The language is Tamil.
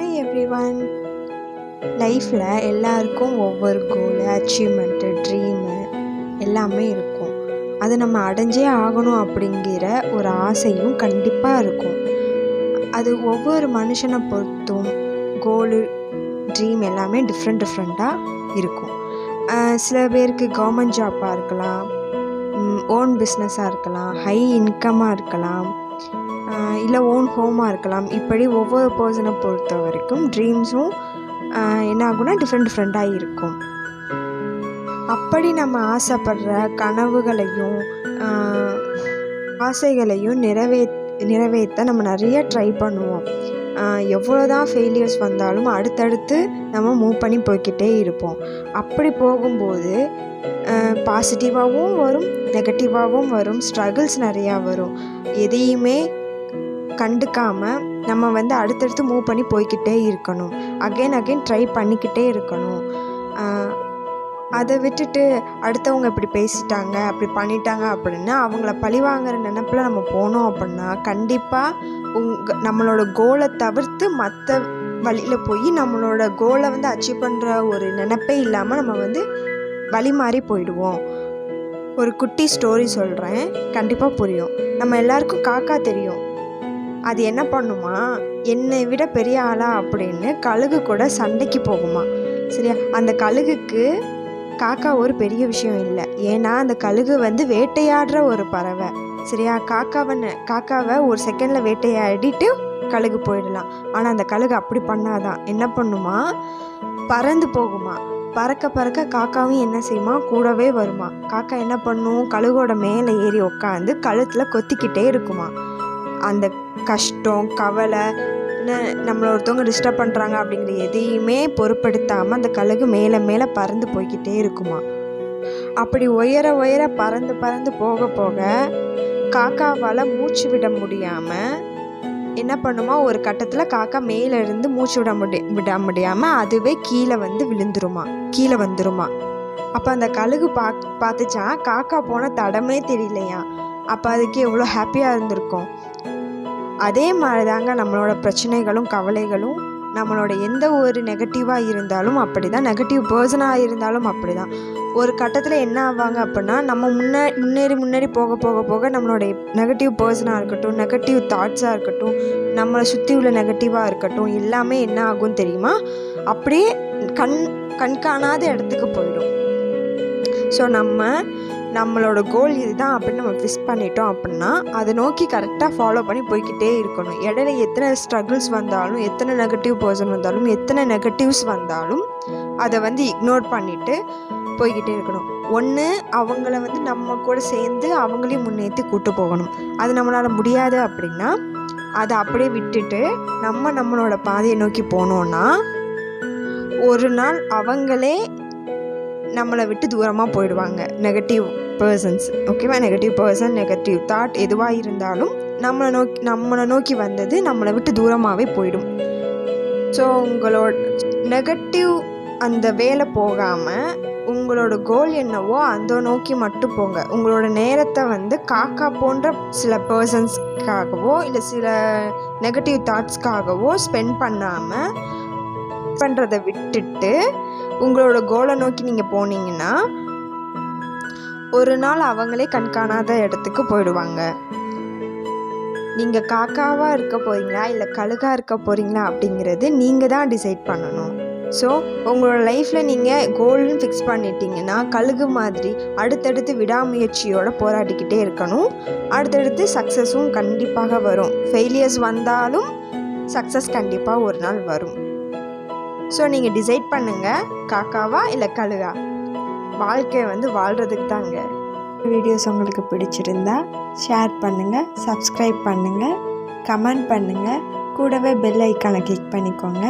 Hi everyone. லைஃப்பில் எல்லாருக்கும் ஒவ்வொரு கோலு, அச்சீவ்மெண்ட்டு, ட்ரீமு எல்லாமே இருக்கும். அது நம்ம அடைஞ்சே ஆகணும் அப்படிங்கிற ஒரு ஆசையும் கண்டிப்பாக இருக்கும். அது ஒவ்வொரு மனுஷனை பொறுத்தும் கோலு, ட்ரீம் எல்லாமே டிஃப்ரெண்ட்டாக இருக்கும். சில பேருக்கு கவர்மெண்ட் ஜாப்பாக இருக்கலாம், ஓன் பிஸ்னஸாக இருக்கலாம், ஹை இன்கம்மாக இருக்கலாம், இல்லை ஓன் ஹோமாக இருக்கலாம். இப்படி ஒவ்வொரு பர்சனை பொறுத்த வரைக்கும் ட்ரீம்ஸும் என்ன ஆகும்னா டிஃப்ரெண்ட்டாக இருக்கும். அப்படி நம்ம ஆசைப்படுற கனவுகளையும் ஆசைகளையும் நிறைவேற்ற நம்ம நிறைய ட்ரை பண்ணுவோம். எவ்வளோ தான் ஃபெயிலியர்ஸ் வந்தாலும் அடுத்தடுத்து நம்ம மூவ் பண்ணி போய்கிட்டே இருப்போம். அப்படி போகும்போது பாசிட்டிவாகவும் வரும், நெகட்டிவாகவும் வரும், ஸ்ட்ரகிள்ஸ் நிறையா வரும். எதையுமே கண்டுக்காமல் நம்ம அடுத்தடுத்து மூவ் பண்ணி போய்கிட்டே இருக்கணும். அகைன் ட்ரை பண்ணிக்கிட்டே இருக்கணும். அதை விட்டுட்டு அடுத்தவங்க இப்படி பேசிட்டாங்க, அப்படி பண்ணிட்டாங்க அப்படின்னா அவங்கள பழிவாங்கிற நினைப்பில் நம்ம போனோம் அப்படின்னா கண்டிப்பாக நம்மளோட கோலை தவிர்த்து மற்ற வழியில் போய் நம்மளோட கோலை அச்சீவ் பண்ணுற ஒரு நினைப்பே இல்லாமல் நம்ம வழி மாறி போயிடுவோம். ஒரு குட்டி ஸ்டோரி சொல்கிறேன், கண்டிப்பாக புரியும். நம்ம எல்லாருக்கும் காக்கா தெரியும். அது என்ன பண்ணுமா, என்னை விட பெரிய ஆளா அப்படின்னு கழுகு கூட சண்டைக்கு போகுமா. சரியா, அந்த கழுகுக்கு காக்கா ஒரு பெரிய விஷயம் இல்லை. ஏன்னா அந்த கழுகு வேட்டையாடுற ஒரு பறவை. சரியா, காக்காவை ஒரு செகண்டில் வேட்டையாடிட்டு கழுகு போயிடலாம். ஆனால் அந்த கழுகு அப்படி பண்ணாதான். என்ன பண்ணுமா, பறந்து போகுமா. பறக்க காக்காவும் என்ன செய்யுமா, கூடவே வருமா. காக்கா என்ன பண்ணும், கழுகோட மேலே ஏறி உட்காந்து கழுத்தில் கொத்திக்கிட்டே இருக்குமா. அந்த கஷ்டம், கவலை, நம்மளை ஒருத்தவங்க டிஸ்டர்ப் பண்ணுறாங்க அப்படிங்கிற எதையுமே பொருட்படுத்தாமல் அந்த கழுகு மேலே பறந்து போய்கிட்டே இருக்குமா. அப்படி உயர பறந்து போக காக்காவால் மூச்சு விட முடியாமல் என்ன பண்ணுமா, ஒரு கட்டத்தில் காக்கா மேலே இருந்து மூச்சு விட முடியாமல் அதுவே கீழே வந்துருமா. அப்போ அந்த கழுகு பார்த்துச்சான், காக்கா போன தடமே தெரியலையா. அப்போ அதுக்கு எவ்வளோ ஹாப்பியாக இருந்திருக்கும். அதே மாதிரி தாங்க நம்மளோட பிரச்சனைகளும் கவலைகளும். நம்மளோட எந்த ஒரு நெகட்டிவாக இருந்தாலும் அப்படி தான், நெகட்டிவ் பர்சனாக இருந்தாலும் அப்படி தான். ஒரு கட்டத்தில் என்ன ஆவாங்க அப்படின்னா, நம்ம முன்னேறி போக நம்மளுடைய நெகட்டிவ் பர்சனாக இருக்கட்டும், நெகட்டிவ் தாட்ஸாக இருக்கட்டும், நம்மளை சுற்றி உள்ள நெகட்டிவாக இருக்கட்டும், எல்லாமே என்ன ஆகும் தெரியுமா, அப்படியே கண்காணாத இடத்துக்கு போயிடும். ஸோ நம்மளோட கோல் இதுதான் அப்படின்னு நம்ம ஃபிக்ஸ் பண்ணிட்டோம் அப்படின்னா அதை நோக்கி கரெக்டாக ஃபாலோ பண்ணி போய்கிட்டே இருக்கணும். இடையில எத்தனை ஸ்ட்ரகிள்ஸ் வந்தாலும், எத்தனை நெகட்டிவ் பர்சன் வந்தாலும், எத்தனை நெகட்டிவ்ஸ் வந்தாலும் அதை இக்னோர் பண்ணிவிட்டு போய்கிட்டே இருக்கணும். ஒன்று அவங்கள நம்ம கூட சேர்ந்து அவங்களையும் முன்னேற்றி கூட்டு போகணும். அது நம்மளால் முடியாது அப்படின்னா அதை அப்படியே விட்டுட்டு நம்மளோட பாதையை நோக்கி போனோன்னா ஒரு நாள் அவங்களே நம்மளை விட்டு தூரமாக போயிடுவாங்க. நெகட்டிவ் பர்சன்ஸ், ஓகேவா, நெகட்டிவ் பர்சன், நெகட்டிவ் தாட் எதுவாக இருந்தாலும் நம்மளை நோக்கி வந்தது நம்மளை விட்டு தூரமாகவே போயிடும். ஸோ உங்களோட நெகட்டிவ் அந்த வேலை போகாமல் உங்களோட கோல் என்னவோ அதை நோக்கி மட்டும் போங்க. உங்களோட நேரத்தை காக்கா போன்ற சில பர்சன்ஸ்க்காகவோ இல்லை சில நெகட்டிவ் தாட்ஸ்க்காகவோ ஸ்பெண்ட் பண்ணாமல் பண்ணுறதை விட்டுட்டு உங்களோட கோலை நோக்கி நீங்கள் போனீங்கன்னா ஒரு நாள் அவங்களே கண்காணாத இடத்துக்கு போயிடுவாங்க. நீங்கள் காக்காவாக இருக்க போகிறீங்களா இல்லை கழுகாக இருக்க போகிறீங்களா அப்படிங்கிறது நீங்கள் தான் டிசைட் பண்ணணும். ஸோ உங்களோட லைஃப்பில் நீங்கள் கோல்னு ஃபிக்ஸ் பண்ணிட்டீங்கன்னா கழுகு மாதிரி அடுத்தடுத்து விடாமுயற்சியோடு போராடிக்கிட்டே இருக்கணும். அடுத்தடுத்து சக்ஸஸும் கண்டிப்பாக வரும். ஃபெயிலியர்ஸ் வந்தாலும் சக்ஸஸ் கண்டிப்பாக ஒரு நாள் வரும். ஸோ நீங்கள் டிசைட் பண்ணுங்கள், காக்காவா இல்லை கழுகா. வாழ்க்கை வாழ்கிறதுக்கு தாங்க. வீடியோஸ் உங்களுக்கு பிடிச்சிருந்தா ஷேர் பண்ணுங்கள், சப்ஸ்கிரைப் பண்ணுங்கள், கமெண்ட் பண்ணுங்கள், கூடவே பெல் ஐக்கானை கிளிக் பண்ணிக்கோங்க.